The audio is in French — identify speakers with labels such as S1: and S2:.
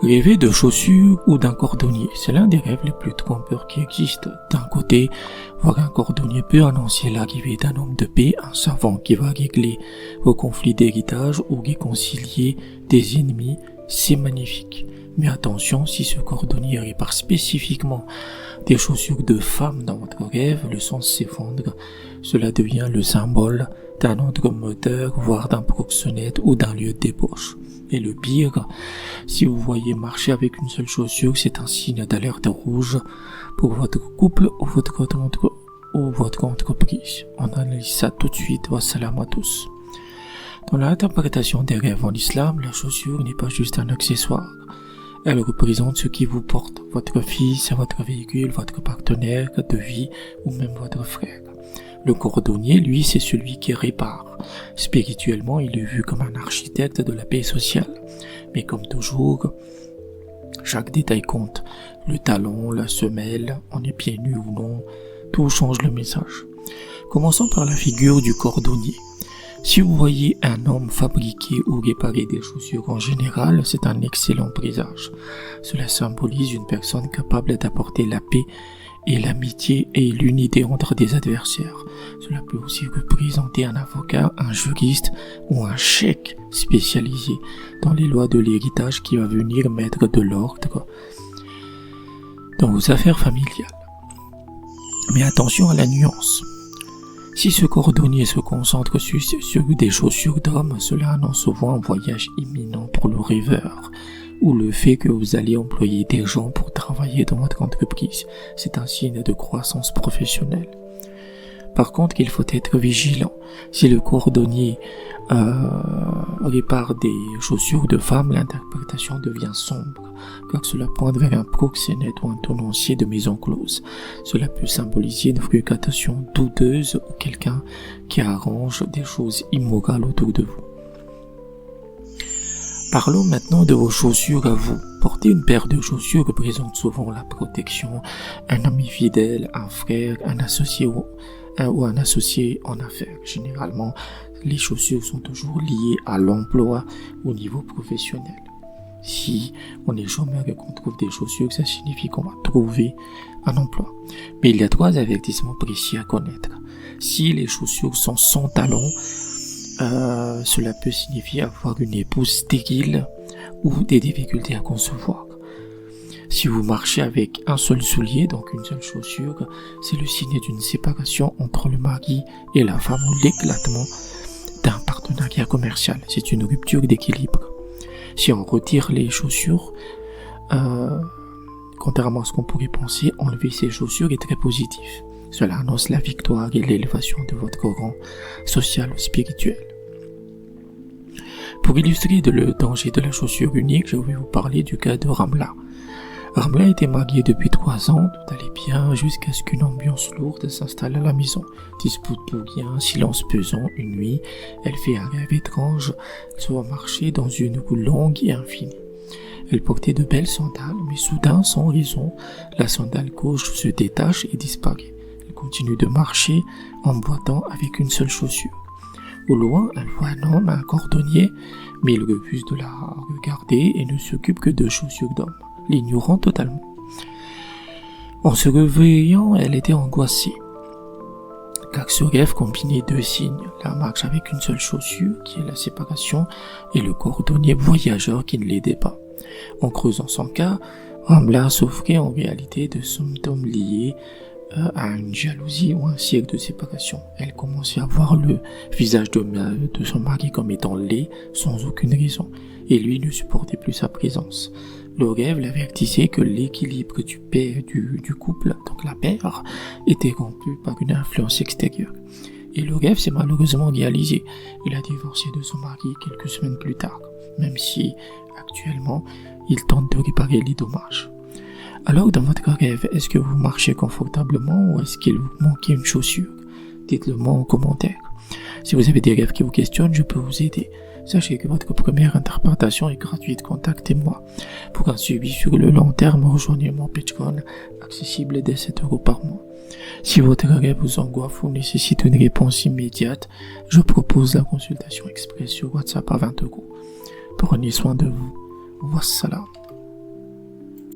S1: Rêver de chaussures ou d'un cordonnier, c'est l'un des rêves les plus trompeurs qui existent. D'un côté, voir un cordonnier peut annoncer l'arrivée d'un homme de paix, un savant qui va régler vos conflits d'héritage ou réconcilier des ennemis, c'est magnifique. Mais attention, si ce cordonnier répare spécifiquement des chaussures de femme dans votre rêve, le sens s'effondre. Cela devient le symbole d'un autre moteur, voire d'un proxénète ou d'un lieu de débauche. Et le pire, si vous voyez marcher avec une seule chaussure, c'est un signe d'alerte rouge pour votre couple ou votre entreprise. On analyse ça tout de suite. Wassalam à tous. Dans l'interprétation des rêves en islam, la chaussure n'est pas juste un accessoire. Elle représente ce qui vous porte, votre fils, votre véhicule, votre partenaire de vie ou même votre frère. Le cordonnier, lui, c'est celui qui répare. Spirituellement, il est vu comme un architecte de la paix sociale. Mais comme toujours, chaque détail compte. Le talon, la semelle, on est pieds nus ou non, tout change le message. Commençons par la figure du cordonnier. Si vous voyez un homme fabriquer ou réparer des chaussures en général, c'est un excellent présage. Cela symbolise une personne capable d'apporter la paix et l'amitié et l'unité entre des adversaires. Cela peut aussi représenter un avocat, un juriste ou un cheikh spécialisé dans les lois de l'héritage qui va venir mettre de l'ordre dans vos affaires familiales. Mais attention à la nuance. Si ce cordonnier se concentre sur des chaussures d'homme, cela annonce souvent un voyage imminent pour le rêveur, ou le fait que vous allez employer des gens pour travailler dans votre entreprise. C'est un signe de croissance professionnelle. Par contre, il faut être vigilant. Si le cordonnier répare des chaussures de femme, l'interprétation devient sombre, car cela pointe vers un proxénète ou un tenancier de maison close. Cela peut symboliser une fréquentation douteuse ou quelqu'un qui arrange des choses immorales autour de vous. Parlons maintenant de vos chaussures à vous. Porter une paire de chaussures représente souvent la protection, un ami fidèle, un frère, un associé ou un associé en affaires. Généralement, les chaussures sont toujours liées à l'emploi au niveau professionnel. Si on est chômeur et qu'on trouve des chaussures, ça signifie qu'on va trouver un emploi. Mais il y a 3 avertissements précis à connaître. Si les chaussures sont sans talons, cela peut signifier avoir une épouse stérile ou des difficultés à concevoir. Si vous marchez avec un seul soulier, donc une seule chaussure, c'est le signe d'une séparation entre le mari et la femme ou l'éclatement d'un partenariat commercial. C'est une rupture d'équilibre. Si on retire les chaussures, contrairement à ce qu'on pourrait penser, enlever ces chaussures est très positif. Cela annonce la victoire et l'élévation de votre rang social ou spirituel. Pour illustrer le danger de la chaussure unique, je vais vous parler du cas de Ramla. Ramla était mariée depuis 3 ans, tout allait bien jusqu'à ce qu'une ambiance lourde s'installe à la maison. Dispute pour rien, silence pesant, une nuit, elle fait un rêve étrange, elle se voit marcher dans une rue longue et infinie. Elle portait de belles sandales, mais soudain, sans raison, la sandale gauche se détache et disparaît. Elle continue de marcher en boitant avec une seule chaussure. Au loin, elle voit un homme, un cordonnier, mais il refuse de la regarder et ne s'occupe que de chaussures d'homme, l'ignorant totalement. En se réveillant, elle était angoissée, car ce rêve combinait 2 signes, la marche avec une seule chaussure, qui est la séparation, et le cordonnier voyageur qui ne l'aidait pas. En creusant son cas, Ramla souffrait en réalité de symptômes liés à une jalousie ou un siècle de séparation. Elle commençait à voir le visage de son mari comme étant laid, sans aucune raison, et lui ne supportait plus sa présence. Le rêve l'avertissait que l'équilibre du couple, donc la paire, était rompu par une influence extérieure. Et le rêve s'est malheureusement réalisé. Il a divorcé de son mari quelques semaines plus tard, même si, actuellement, il tente de réparer les dommages. Alors, dans votre rêve, est-ce que vous marchez confortablement ou est-ce qu'il vous manque une chaussure? Dites-le moi en commentaire. Si vous avez des rêves qui vous questionnent, je peux vous aider. Sachez que votre première interprétation est gratuite. Contactez-moi. Pour un suivi sur le long terme, rejoignez mon Patreon, accessible dès 7 € par mois. Si votre rêve vous angoisse ou nécessite une réponse immédiate, je propose la consultation express sur WhatsApp à 20 €. Prenez soin de vous. Wassalam.